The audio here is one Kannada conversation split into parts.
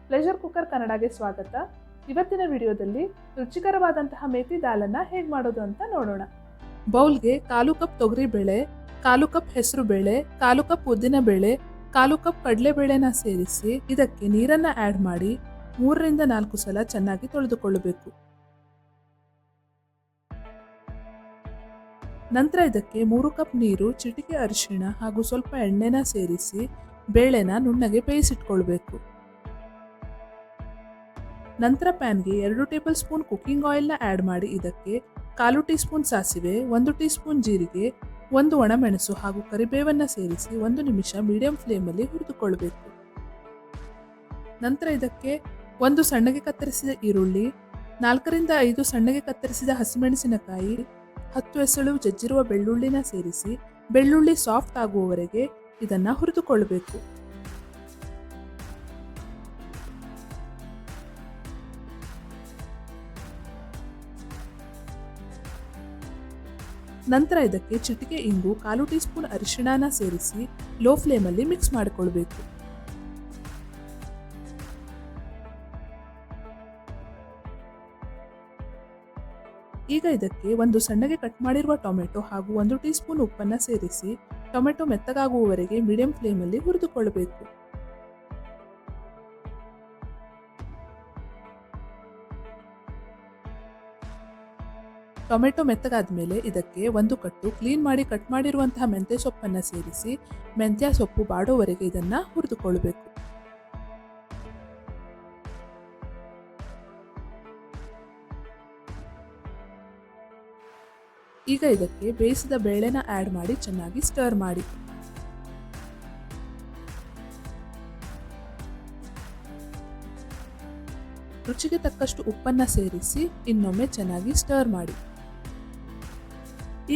ಪ್ಲೆಜರ್ ಕುಕ್ಕರ್ ಕನ್ನಡಗೆ ಸ್ವಾಗತ. ಇವತ್ತಿನ ವಿಡಿಯೋದಲ್ಲಿ ರುಚಿಕರವಾದಂತಹ ಮೇಥಿ ದಾಲನ್ನ ಹೇಗೆ ಮಾಡೋದು ಅಂತ ನೋಡೋಣ. ಬೌಲ್ಗೆ 1/4 ಕಪ್ ತೊಗರಿ ಬೇಳೆ, 1/4 ಕಪ್ ಹೆಸರು ಬೇಳೆ, 1/4 ಕಪ್ ಉದ್ದಿನ ಬೇಳೆ, 1/4 ಕಪ್ ಕಡಲೆ ಬೇಳೆನ ಸೇರಿಸಿ ಇದಕ್ಕೆ ನೀರನ್ನ ಆಡ್ ಮಾಡಿ 3 ರಿಂದ 4 ಸಲ ಚೆನ್ನಾಗಿ ತೊಳೆದುಕೊಳ್ಳಬೇಕು. ನಂತರ ಇದಕ್ಕೆ 3 ಕಪ್ ನೀರು, ಚಿಟಿಕೆ ಅರಿಶಿಣ ಹಾಗೂ ಸ್ವಲ್ಪ ಎಣ್ಣೆನ ಸೇರಿಸಿ ಬೇಳೆನ ನುಣ್ಣಗೆ ಬೇಯಿಸಿಟ್ಕೊಳ್ಬೇಕು. ನಂತರ ಪ್ಯಾನ್ಗೆ 2 ಟೇಬಲ್ ಸ್ಪೂನ್ ಕುಕಿಂಗ್ ಆಯಿಲ್ನ ಆ್ಯಡ್ ಮಾಡಿ ಇದಕ್ಕೆ 1/4 ಟೀ ಸ್ಪೂನ್ ಸಾಸಿವೆ, 1 ಟೀ ಸ್ಪೂನ್ ಜೀರಿಗೆ, 1 ಒಣಮೆಣಸು ಹಾಗೂ ಕರಿಬೇವನ್ನು ಸೇರಿಸಿ 1 ನಿಮಿಷ ಮೀಡಿಯಂ ಫ್ಲೇಮಲ್ಲಿ ಹುರಿದುಕೊಳ್ಬೇಕು. ನಂತರ ಇದಕ್ಕೆ 1 ಸಣ್ಣಗೆ ಕತ್ತರಿಸಿದ ಈರುಳ್ಳಿ, 4 ರಿಂದ 5 ಸಣ್ಣಗೆ ಕತ್ತರಿಸಿದ ಹಸಿಮೆಣಸಿನಕಾಯಿ, 10 ಎಸಳು ಜಜ್ಜಿರುವ ಬೆಳ್ಳುಳ್ಳಿನ ಸೇರಿಸಿ ಬೆಳ್ಳುಳ್ಳಿ ಸಾಫ್ಟ್ ಆಗುವವರೆಗೆ ಇದನ್ನು ಹುರಿದುಕೊಳ್ಬೇಕು. ನಂತರ ಇದಕ್ಕೆ ಚಿಟಿಕೆ ಇಂಗು, 1/4 ಟೀ ಸ್ಪೂನ್ ಅರಿಶಿಣನ ಸೇರಿಸಿ ಲೋ ಫ್ಲೇಮಲ್ಲಿ ಮಿಕ್ಸ್ ಮಾಡಿಕೊಳ್ಬೇಕು. ಈಗ ಇದಕ್ಕೆ 1 ಸಣ್ಣಗೆ ಕಟ್ ಮಾಡಿರುವ ಟೊಮೆಟೊ ಹಾಗೂ 1 ಟೀ ಸ್ಪೂನ್ ಉಪ್ಪನ್ನು ಸೇರಿಸಿ ಟೊಮೆಟೊ ಮೆತ್ತಗಾಗುವವರೆಗೆ ಮೀಡಿಯಂ ಫ್ಲೇಮಲ್ಲಿ ಹುರಿದುಕೊಳ್ಳಬೇಕು. ಟೊಮೆಟೊ ಮೆತ್ತಗಾದ ಮೇಲೆ ಇದಕ್ಕೆ 1 ಕಟ್ಟು ಕ್ಲೀನ್ ಮಾಡಿ ಕಟ್ ಮಾಡಿರುವಂತಹ ಮೆಂತ್ಯ ಸೊಪ್ಪನ್ನು ಸೇರಿಸಿ ಮೆಂತ್ಯ ಸೊಪ್ಪು ಬಾಡೋವರೆಗೆ ಇದನ್ನು ಹುರಿದುಕೊಳ್ಬೇಕು. ಈಗ ಇದಕ್ಕೆ ಬೇಯಿಸಿದ ಬೇಳೆನ ಆ್ಯಡ್ ಮಾಡಿ ಚೆನ್ನಾಗಿ ಸ್ಟರ್ ಮಾಡಿ. ರುಚಿಗೆ ತಕ್ಕಷ್ಟು ಉಪ್ಪನ್ನು ಸೇರಿಸಿ ಇನ್ನೊಮ್ಮೆ ಚೆನ್ನಾಗಿ ಸ್ಟರ್ ಮಾಡಿ.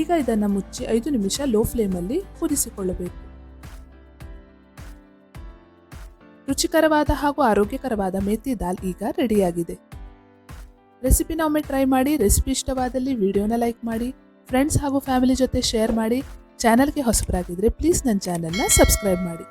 ಈಗ ಇದನ್ನು ಮುಚ್ಚಿ 5 ನಿಮಿಷ ಲೋ ಫ್ಲೇಮಲ್ಲಿ ಕುದಿಸಿಕೊಳ್ಳಬೇಕು. ರುಚಿಕರವಾದ ಹಾಗೂ ಆರೋಗ್ಯಕರವಾದ ಮೇಥಿ ದಾಲ್ ಈಗ ರೆಡಿಯಾಗಿದೆ. ರೆಸಿಪಿನ ಒಮ್ಮೆ ಟ್ರೈ ಮಾಡಿ. ರೆಸಿಪಿ ಇಷ್ಟವಾದಲ್ಲಿ ವಿಡಿಯೋನ ಲೈಕ್ ಮಾಡಿ, ಫ್ರೆಂಡ್ಸ್ ಹಾಗೂ ಫ್ಯಾಮಿಲಿ ಜೊತೆ ಶೇರ್ ಮಾಡಿ. ಚಾನಲ್ಗೆ ಹೊಸಬರಾಗಿದ್ದರೆ ಪ್ಲೀಸ್ ನನ್ನ ಚಾನಲ್ನ ಸಬ್ಸ್ಕ್ರೈಬ್ ಮಾಡಿ.